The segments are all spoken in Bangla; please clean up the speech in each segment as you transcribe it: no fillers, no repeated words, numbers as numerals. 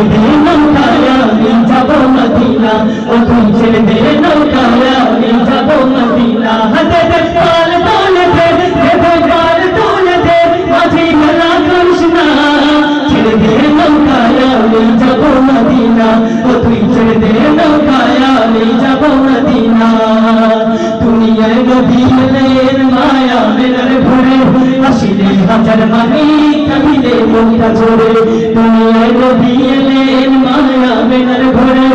ছেড়ে দে নৌকায় আমি যাবো মদিনা ও তুই ছেড়ে দে নৌকায় আমি যাবো মদিনা হাতে দে পাল তোলে দে পাল তোলে দে মাঝি গলা কৃষ্ণা ছেড়ে দে নৌকায় আমি যাবো মদিনা ও তুই ছেড়ে দে নৌকায় আমি যাবো মদিনা দুনিয়ায় নবী এলেন মায়া মেলার ভরে আসিলে হাজার মানি কাঁদিলে মনটা ঝরে দুনিয়ায় নবী এলেন মায়া মেলার ভরে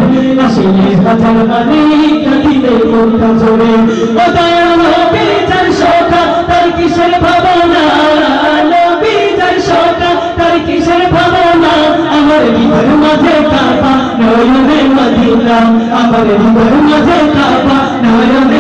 আসিলে হাজার মানি কাঁদিলে মনটা ঝরে ও দয়াল নবী যার শোকা তার কিসের ভাবনা নবী যার শোকা তার কিসের ভাবনা আমার হৃদয়ের মাঝে কাবা নয়নে মদিনা আমার হৃদয়ের মাঝে কাবা নয়নে